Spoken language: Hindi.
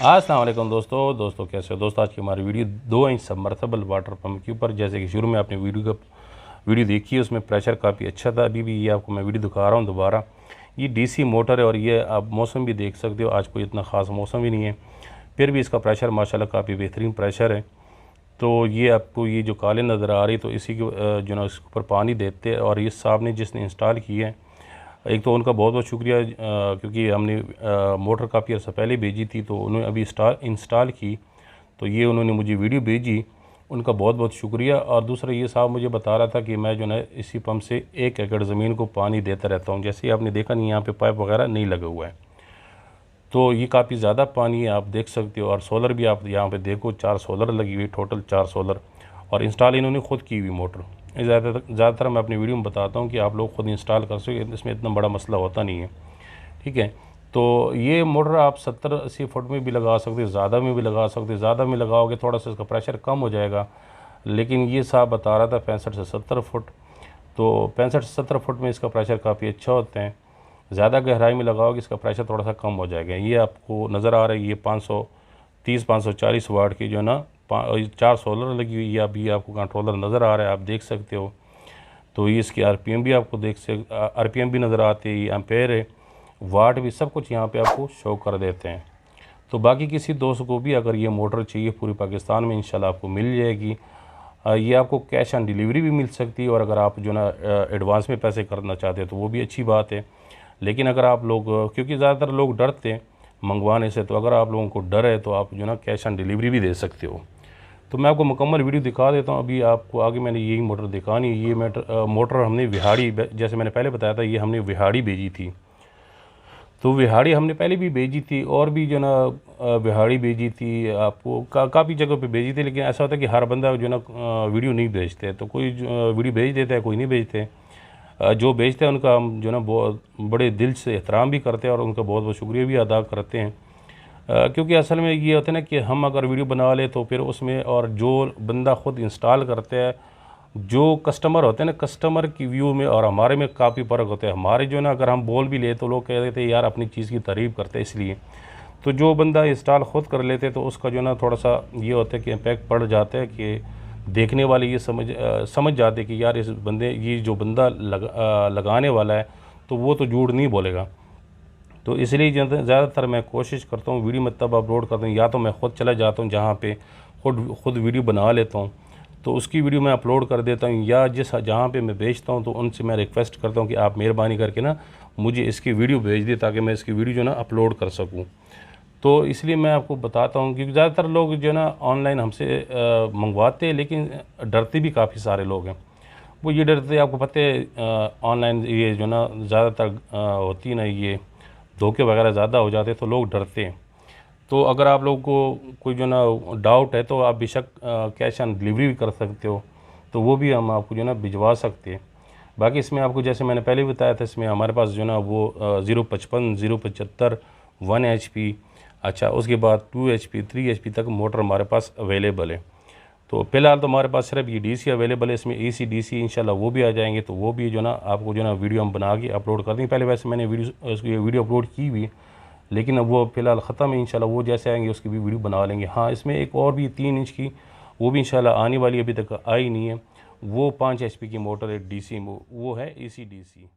अस्सलाम वालेकुम दोस्तों कैसे हो दोस्तों। आज की हमारी video 2 inch submersible water pump के ऊपर, जैसे कि शुरू में आपने वीडियो देखी है, उसमें प्रेशर काफ़ी अच्छा था। अभी भी ये आपको मैं वीडियो दिखा रहा हूँ दोबारा। ये डीसी मोटर है और ये आप मौसम भी देख सकते हो, आज कोई इतना ख़ास मौसम भी नहीं है, फिर भी इसका प्रेशर माशाल्लाह काफ़ी बेहतरीन प्रेशर है। तो ये आपको ये जो काले नज़र आ रही, तो इसी के जो ना इसके ऊपर पानी देते हैं। और ये साहब ने जिसने इंस्टॉल की है, एक तो उनका बहुत बहुत शुक्रिया, क्योंकि हमने मोटर काफ़ी अर्सा पहले भेजी थी, तो उन्होंने अभी इंस्टॉल की, तो ये उन्होंने मुझे वीडियो भेजी, उनका बहुत बहुत शुक्रिया। और दूसरा ये साहब मुझे बता रहा था कि मैं जो है इसी पंप से 1 एकड़ ज़मीन को पानी देता रहता हूँ। जैसे आपने देखा नहीं, यहाँ पे पाइप वगैरह नहीं लगा हुआ है, तो ये काफ़ी ज़्यादा पानी है, आप देख सकते हो। और सोलर भी आप यहाँ पे देखो, 4 सोलर लगी हुई, टोटल 4 सोलर, और इंस्टॉल इन्होंने ख़ुद की हुई मोटर। ज़्यादातर मैं अपनी वीडियो में बताता हूँ कि आप लोग ख़ुद इंस्टॉल कर सके, इसमें इतना बड़ा मसला होता नहीं है, ठीक है। तो ये मोटर आप 70-80 फुट में भी लगा सकते, ज़्यादा में भी लगा सकते। ज़्यादा में लगाओगे थोड़ा सा इसका प्रेशर कम हो जाएगा, लेकिन ये साहब बता रहा था 65 से 70 फुट, तो 65 से 70 फुट में इसका प्रेशर काफ़ी अच्छा होता है। ज़्यादा गहराई में लगाओगे इसका प्रेशर थोड़ा सा कम हो जाएगा। ये आपको नज़र आ रही है, ये 530-540 वाट की जो है ना 4 सोलर लगी हुई है। अभी आपको कंट्रोलर नज़र आ रहा है, आप देख सकते हो। तो ये इसकी आरपीएम भी आपको आरपीएम भी नज़र आती है, ये एम्पेयर है, वाट भी, सब कुछ यहाँ पे आपको शो कर देते हैं। तो बाकी किसी दोस्त को भी अगर ये मोटर चाहिए, पूरे पाकिस्तान में इंशाल्लाह आपको मिल जाएगी। ये आपको कैश ऑन डिलीवरी भी मिल सकती है, और अगर आप जो ना एडवांस में पैसे करना चाहते हैं तो वो भी अच्छी बात है। लेकिन अगर आप लोग, क्योंकि ज़्यादातर लोग डरते हैं मंगवाने से, तो अगर आप लोगों को डर है तो आप जो ना कैश ऑन डिलीवरी भी दे सकते हो। तो मैं आपको मुकम्मल वीडियो दिखा देता हूँ। अभी आपको आगे मैंने यही मोटर दिखानी है। ये मोटर हमने विहाड़ी, जैसे मैंने पहले बताया था, ये हमने विहाड़ी भेजी थी। तो विहाड़ी हमने पहले भी भेजी थी, और भी जो ना विहाड़ी भेजी थी आपको, काफ़ी जगह पे भेजी थी। लेकिन ऐसा होता है कि हर बंदा जो ना वीडियो नहीं भेजते, तो कोई वीडियो भेज देता है, कोई नहीं भेजते। जो भेजते हैं उनका हम जो ना बहुत बड़े दिल से एहतराम भी करते हैं, और उनका बहुत बहुत शुक्रिया भी अदा करते हैं। क्योंकि असल में ये होता है ना कि हम अगर वीडियो बना ले तो फिर उसमें, और जो बंदा ख़ुद इंस्टॉल करते हैं, जो कस्टमर होते हैं ना, कस्टमर की व्यू में और हमारे में काफ़ी फ़र्क होता है। हमारे जो ना अगर हम बोल भी ले तो लोग कह देते हैं यार अपनी चीज़ की तारीफ़ करते हैं, इसलिए। तो जो बंदा इंस्टॉल ख़ुद कर लेते तो उसका जो ना थोड़ा सा ये होता है कि इम्पैक्ट पड़ जाता है, कि देखने वाले ये समझ जाते कि यार इस बंदे, ये जो बंदा लगाने वाला है तो वो तो झूठ नहीं बोलेगा। तो इसलिए ज़्यादातर मैं कोशिश करता हूँ वीडियो में तब अपलोड करता हूँ, या तो मैं ख़ुद चला जाता हूँ जहाँ पे खुद वीडियो बना लेता हूँ, तो उसकी वीडियो मैं अपलोड कर देता हूँ। या जहाँ पे मैं बेचता हूँ तो उनसे मैं रिक्वेस्ट करता हूँ कि आप मेहरबानी करके ना मुझे इसकी वीडियो भेज दें, ताकि मैं इसकी वीडियो जो ना अपलोड कर सकूँ। तो इसलिए मैं आपको बताता हूँ, क्योंकि ज़्यादातर लोग जो ना ऑनलाइन हमसे मंगवाते हैं, लेकिन डरते भी काफ़ी सारे लोग हैं। वो ये डरते, आपको पता है ऑनलाइन ये जो ना ज़्यादातर होती है ना, ये धोखे वगैरह ज़्यादा हो जाते हैं, तो लोग डरते हैं। तो अगर आप लोगों को कोई जो ना डाउट है तो आप बेशक कैश ऑन डिलीवरी भी कर सकते हो, तो वो भी हम आपको जो ना भिजवा सकते हैं। बाकी इसमें आपको, जैसे मैंने पहले भी बताया था, इसमें हमारे पास जो ना वो 055, 075, 1 HP, अच्छा उसके बाद 2 HP, 3 HP तक मोटर हमारे पास अवेलेबल है। तो फ़िलहाल तो हमारे पास सिर्फ ये DC अवेलेबल है, इसमें AC DC इंशाल्लाह वो भी आ जाएंगे, तो वो भी जो ना आपको जो ना वीडियो हम बना के अपलोड कर देंगे। पहले वैसे मैंने वीडियो अपलोड की हुई, लेकिन अब वो फ़िलहाल ख़त्म है। इंशाल्लाह वो जैसे आएंगे उसकी भी वीडियो बना लेंगे। हाँ, इसमें एक और भी 3 इंच की, वो भी इंशाल्लाह आने वाली, अभी तक आई नहीं है। वो 5 HP की मोटर है, DC, वो है AC DC।